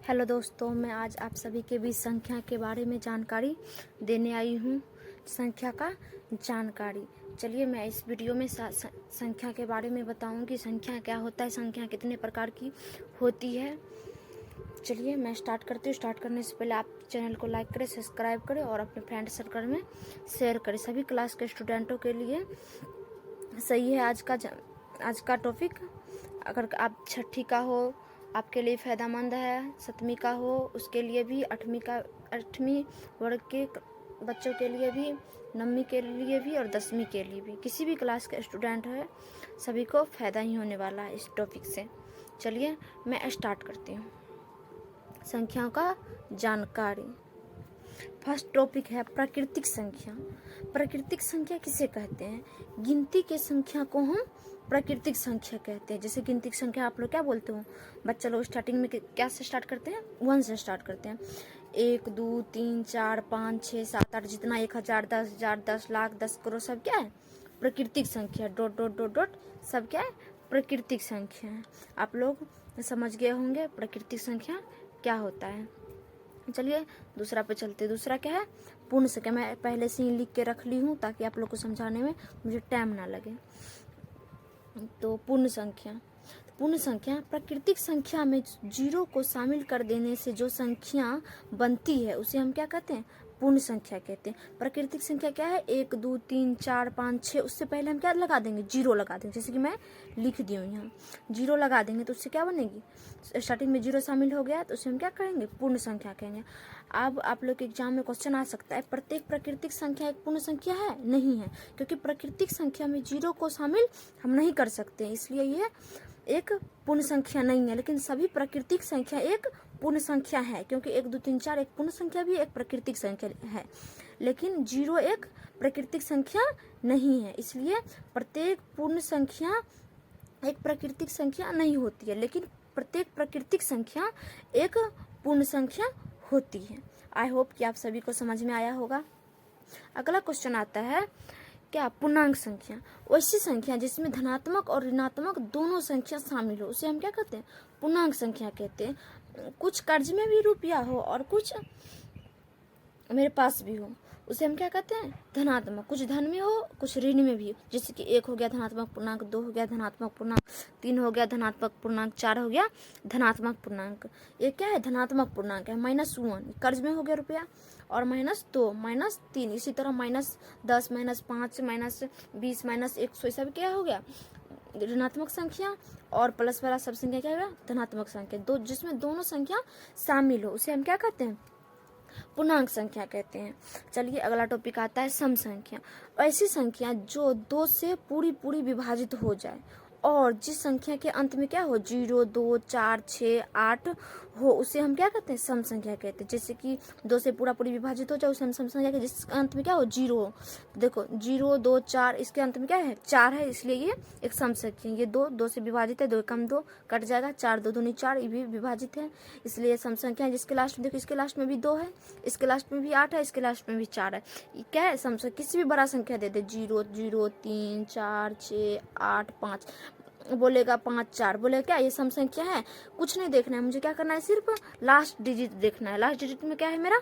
Hello दोस्तों, मैं आज आप सभी के बीच संख्या के बारे में जानकारी देने आई हूँ। संख्या का जानकारी। चलिए मैं इस वीडियो में संख्या के बारे में बताऊँगी। संख्या क्या होता है, संख्या कितने प्रकार की होती है। चलिए मैं स्टार्ट करती हूँ। स्टार्ट करने से पहले आप चैनल को लाइक करें, सब्सक्राइब करें और अपने फ्रेंड सर्कल में शेयर करें। सभी क्लास के स्टूडेंटों के लिए सही है आज का टॉपिक। अगर आप छठी का हो आपके लिए फ़ायदेमंद है, सतवीं का हो उसके लिए भी, आठवीं वर्ग के बच्चों के लिए भी, नववीं के लिए भी और 10वीं के लिए भी, किसी भी क्लास के स्टूडेंट है सभी को फ़ायदा ही होने वाला है इस टॉपिक से। चलिए मैं स्टार्ट करती हूँ। संख्याओं का जानकारी। फर्स्ट टॉपिक है प्राकृतिक संख्या। प्राकृतिक संख्या किसे कहते हैं? गिनती के संख्या को हम प्राकृतिक संख्या कहते हैं। जैसे गिनती की संख्या आप लोग क्या बोलते हो? बच्चा लोग स्टार्टिंग में क्या से स्टार्ट करते हैं? 1 से स्टार्ट करते हैं। 1 2 3 4 5 6 7 8 जितना 1000 10,000 10 लाख 10 करोड़ सब क्या है? प्राकृतिक संख्या। डॉट डॉट डॉट डॉट सब क्या है? प्राकृतिक संख्या है। आप लोग समझ गए होंगे प्राकृतिक संख्या क्या होता है। चलिए दूसरा पे चलते। दूसरा क्या है? पूर्ण संख्या। मैं पहले से ही लिख के रख ली हूँ ताकि आप लोग को समझाने में मुझे टाइम ना लगे। तो पूर्ण संख्या। पूर्ण संख्या प्राकृतिक संख्या में जीरो को शामिल कर देने से जो संख्या बनती है उसे हम क्या कहते हैं? पूर्ण संख्या कहते हैं। प्राकृतिक संख्या क्या है? 1 2 3 4 5 6 उससे पहले हम क्या लगा देंगे? जीरो लगा देंगे। जैसे कि मैं लिख दी हूँ यहाँ, जीरो लगा देंगे तो उससे क्या बनेगी? स्टार्टिंग में जीरो शामिल हो गया तो उसे हम क्या कहेंगे? पूर्ण संख्या कहेंगे। अब आप लोग के एग्जाम में क्वेश्चन आ सकता है, प्रत्येक प्राकृतिक संख्या एक पूर्ण संख्या है? नहीं है, क्योंकि प्राकृतिक संख्या में जीरो को शामिल हम नहीं कर सकते, इसलिए ये एक पूर्ण संख्या नहीं है। लेकिन सभी प्राकृतिक संख्या एक पूर्ण संख्या है, क्योंकि 1 2 3 4 एक पूर्ण संख्या भी एक प्राकृतिक संख्या है, लेकिन जीरो एक प्राकृतिक संख्या नहीं है। इसलिए प्रत्येक पूर्ण संख्या एक प्राकृतिक संख्या नहीं होती है, लेकिन प्रत्येक प्राकृतिक संख्या एक पूर्ण संख्या होती है। आई होप कि आप सभी को समझ में आया होगा। अगला क्वेश्चन आता है क्या? पूर्णांक संख्या। वैसी संख्या जिसमें धनात्मक और ऋणात्मक दोनों संख्या शामिल हो उसे हम क्या कहते हैं? पूर्णांक संख्या कहते हैं। कुछ कर्ज में भी रुपया हो और कुछ मेरे पास भी हो, उसे हम क्या कहते हैं? धनात्मक। कुछ धन में हो कुछ ऋण में भी हो। जैसे कि 1 हो गया धनात्मक पूर्णांक, 2 हो गया धनात्मक पूर्णांक, 3 हो गया धनात्मक पूर्णांक, 4 हो गया धनात्मक पूर्णांक। ये क्या है? धनात्मक पूर्णांक है। -1 कर्ज में हो गया रुपया, और -2 -3, इसी तरह -10 -5 -20 -100 सब क्या हो गया? ऋणात्मक संख्या। और प्लस वाला सब संख्या क्या होगा? धनात्मक संख्या। दो जिसमें दोनों संख्या शामिल हो उसे हम क्या कहते हैं? पूर्णांक संख्या कहते हैं। चलिए अगला टॉपिक आता है सम संख्या। ऐसी संख्या जो 2 से पूरी विभाजित हो जाए और जिस संख्या के अंत में क्या हो? 0 2 4 6 8 हो उसे हम क्या कहते हैं? सम संख्या कहते हैं। जैसे कि 2 से पूरी विभाजित हो जाए उसे हम सम संख्या कहते हैं। जिसके अंत में क्या हो? 0 हो। देखो 0 2 4 इसके अंत में क्या है? 4 है, इसलिए ये एक सम संख्या है। ये 2 से विभाजित है, 2 कम 2 कट जाएगा, 4 2 दूनी 4, ये भी विभाजित है, इसलिए सम संख्या है। जिसके लास्ट में देखो, इसके लास्ट में भी 2 है, इसके लास्ट में भी 8 है, इसके लास्ट में भी 4 है। ये क्या है? सम संख्या। किसी भी बड़ा संख्या दे दे, 0 0 3 4 6 8 5 बोलेगा, 5 4 बोलेगा, क्या ये सम संख्या है? कुछ नहीं देखना है मुझे, क्या करना है? सिर्फ लास्ट डिजिट देखना है। लास्ट डिजिट में क्या है? मेरा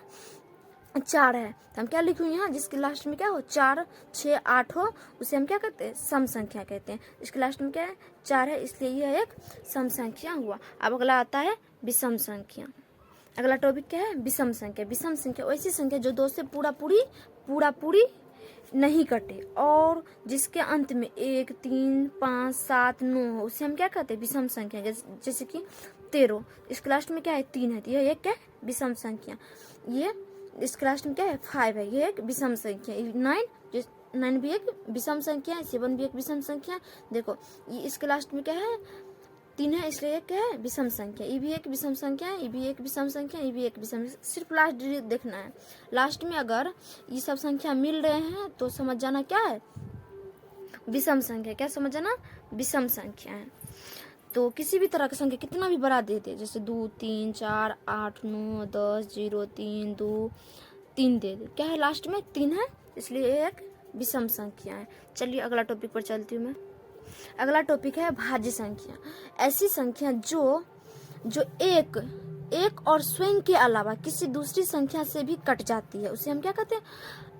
4 है, तो हम क्या लिखूँ यहाँ? जिसके लास्ट में क्या हो? 4 6 8 हो उसे हम क्या कहते हैं? सम संख्या कहते हैं। इसके लास्ट में क्या है? 4 है, इसलिए यह एक सम संख्या हुआ। अब अगला आता है विषम संख्या। अगला टॉपिक क्या है? विषम संख्या। विषम संख्या वैसी संख्या जो 2 से पूरी नहीं कटे और जिसके अंत में 1 3 5 7 9 हो उसे हम क्या कहते हैं? विषम संख्या। जैसे कि 13, इसके लास्ट में क्या है? 3 है, तो यह एक क्या है? विषम संख्या। ये इसके लास्ट में क्या है? 5 है, ये एक विषम संख्या। 9 भी एक विषम संख्या है, 7 भी एक विषम संख्या। देखो ये इसके लास्ट में क्या है? 3 है, इसलिए एक क्या है? विषम संख्या। ये भी एक विषम संख्या है, ये भी एक विषम संख्या, ये भी एक विषम। सिर्फ लास्ट डिजिट देखना है। लास्ट में अगर ये सब संख्या मिल रहे हैं तो समझ जाना क्या है? विषम संख्या। क्या समझ जाना? विषम संख्या है। तो किसी भी तरह की संख्या कितना भी बड़ा दे दे, जैसे 2 3 4 8 9 10 0 3 2 3 दे दे, क्या है? लास्ट में 3 है, इसलिए एक विषम संख्या है। चलिए अगला टॉपिक पर चलती हूँ मैं। अगला टॉपिक है भाज्य संख्या। ऐसी संख्या जो एक एक और स्वयं के अलावा किसी दूसरी संख्या से भी कट जाती है, उसे हम क्या कहते हैं,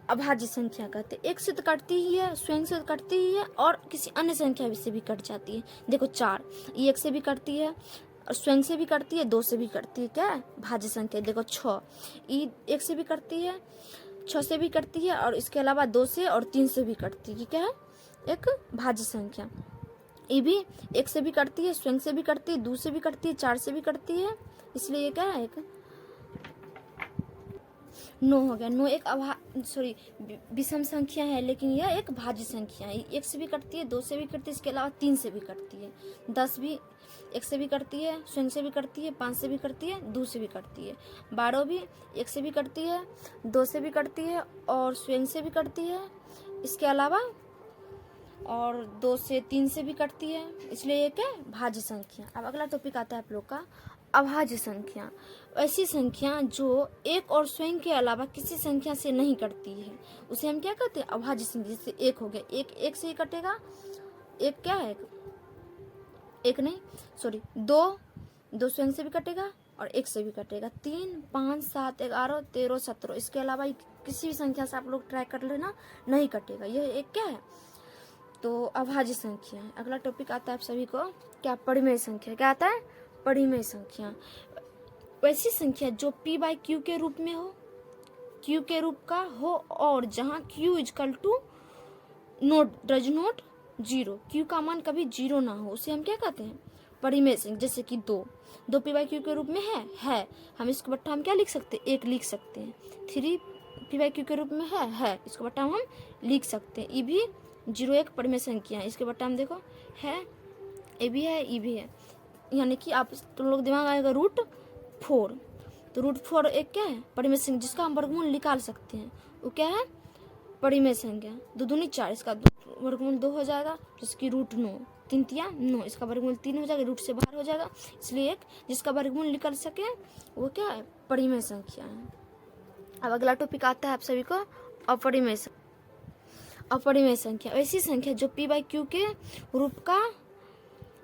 अभाज्य संख्या कहते हैं। एक से तो कटती ही है, स्वयं से तो कटती ही है, और किसी अन्य संख्या से भी कट जाती है। देखो 4, ये 1 से भी कटती है और स्वयं से भी कटती है, 2 से भी कटती है, क्या है, भाज्य संख्या। देखो 6, ये 1 से भी कटती है, 6 से भी कटती है, और इसके अलावा 2 से और 3 से भी कटती है, क्या है, एक भाज्य संख्या। ये भी 1 से भी कटती है, स्वयं से भी कटती है, 2 से भी कटती है, 4 से भी कटती है, इसलिए ये क्या है, एक 9 हो गया। 9 एक विषम संख्या है, लेकिन यह एक भाज्य संख्या है। 1 से भी कटती है, 2 से भी कटती है, इसके अलावा 3 से भी कटती है। 10 भी 1 से भी कटती है, स्वयं से भी कटती है, 5 से भी कटती है, 2 से भी कटती है। 12 भी 1 से भी कटती है, 2 से भी कटती है, और स्वयं से भी कटती है, इसके अलावा और 2 से 3 से भी कटती है, इसलिए ये क्या है, भाज्य संख्या। अब अगला टॉपिक आता है आप लोग का अभाज्य संख्या। ऐसी संख्या जो एक और स्वयं के अलावा किसी संख्या से नहीं कटती है, उसे हम क्या कहते हैं, अभाज्य संख्या। जैसे 1 हो गया, 1 से ही कटेगा, 1 क्या है, 2 स्वयं से भी कटेगा और 1 से भी कटेगा। 3, 5, 7, 11, 13, 17, इसके अलावा किसी भी संख्या से आप लोग ट्राई कर लेना, नहीं कटेगा। यह एक क्या है, तो अभाज्य संख्या है। अगला टॉपिक आता है आप सभी को क्या, परिमेय संख्या। क्या आता है, परिमेय संख्या। वैसी संख्या जो p/q के रूप में हो, q के रूप का हो, और जहां q is equal to does not 0, q का मान कभी 0 ना हो, उसे हम क्या कहते हैं, परिमेय संख्या। जैसे कि 2 p/q के रूप में है, हम इसको बट्टा हम क्या लिख सकते हैं, 1 लिख सकते हैं। 3 p/q के रूप में है, इसको बट्टा हम लिख सकते हैं। ये भी 0 एक परिमेय संख्या है, इसके बट्टा हम देखो है, ये भी है, ये भी है, यानी कि आप तुम लोग दिमाग आएगा √4, तो √4 एक क्या है, परिमेय संख्या, जिसका हम वर्गमूल निकाल सकते हैं, वो क्या है, परिमेय संख्या। 2 दूनी 4, इसका वर्गमूल 2 हो जाएगा, जिसकी √9, 3 तिया 9, इसका वर्गमूल 3 हो जाएगा, रूट से बाहर हो जाएगा, इसलिए एक जिसका वर्गमूल निकल सके वो क्या है, परिमेय संख्या है। अब अगला टॉपिक आता है आप सभी को अपरिमेय संख्या। अपरिमेय संख्या ऐसी संख्या जो p/q के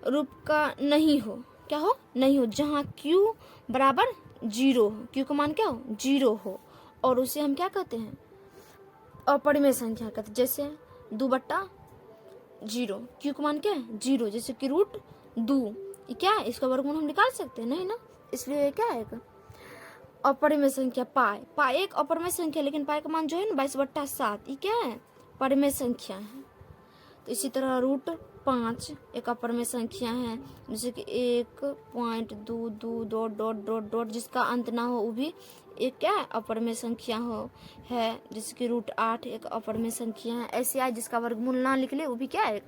रूप का नहीं हो, क्या हो, नहीं हो, जहाँ q बराबर 0 हो, q का मान क्या हो, 0 हो, और उसे हम क्या कहते हैं, अपरिमेय संख्या कहते हैं। जैसे 2/0, q का मान क्या है, 0, जैसे कि √2, ये क्या है, इसका वर्गमूल हम निकाल सकते हैं, नहीं ना, इसलिए क्या है, एक अपरिमेय संख्या। पाई एक अपरिमेय संख्या, लेकिन पाई का मान जो है ना 22/7, ये क्या है, परिमेय संख्या है। तो इसी तरह √5 एक अपरिमेय संख्या है, जैसे कि 1.22 ... जिसका अंत ना हो वो भी एक क्या है, अपरिमेय संख्या है, जैसे कि √8 एक अपरिमेय संख्या है। ऐसे आए जिसका वर्गमूल ना निकले वो भी क्या है,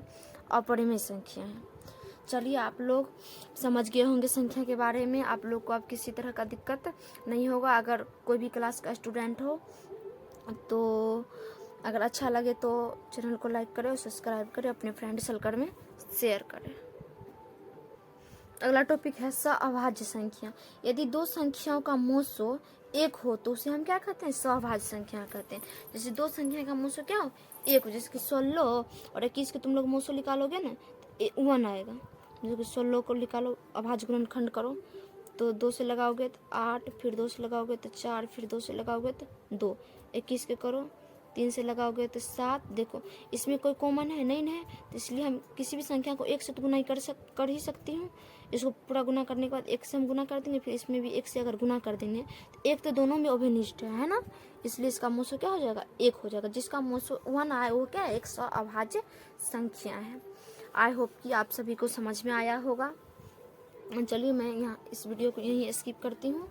अपरिमेय संख्या है। चलिए आप लोग समझ गए होंगे संख्या के बारे में, आप लोग को अब किसी तरह का दिक्कत नहीं होगा। अगर कोई भी क्लास का स्टूडेंट हो तो अगर अच्छा लगे तो चैनल को लाइक करें और सब्सक्राइब करें, अपने फ्रेंड सर्कल में शेयर करें। अगला टॉपिक है सअभाज्य संख्या। यदि 2 संख्याओं का मोसो 1 हो तो उसे हम क्या कहते हैं, सअभाज्य संख्या कहते हैं। जैसे 2 संख्या का मोसो क्या हो, 1 हो, जैसे कि 16 और 21 के तुम लोग मोसो निकालोगे ना, 1 आएगा। जैसे कि 16 को निकालो, अभाज्य गुणनखंड करो, तो 2 से लगाओगे तो 8, फिर 2 से लगाओगे तो 4, फिर 2 से लगाओगे तो 2। 21 के करो, 3 से लगाओगे तो 7। देखो इसमें कोई कॉमन है नहीं है, तो इसलिए हम किसी भी संख्या को 1 से तो गुना कर ही सकती हूँ। इसको पूरा गुना करने के बाद 1 से हम गुना कर देंगे, फिर इसमें भी 1 से अगर गुना कर देंगे तो 1 तो दोनों में अभिनिष्ठ है ना, इसलिए इसका मोसो क्या हो जाएगा, 1 हो जाएगा। जिसका मोसो 1 आए वो क्या है, एक सअभाज्य संख्या है। आई होप कि आप सभी को समझ में आया होगा। चलिए मैं यहाँ इस वीडियो को यहीं स्किप करती हूँ।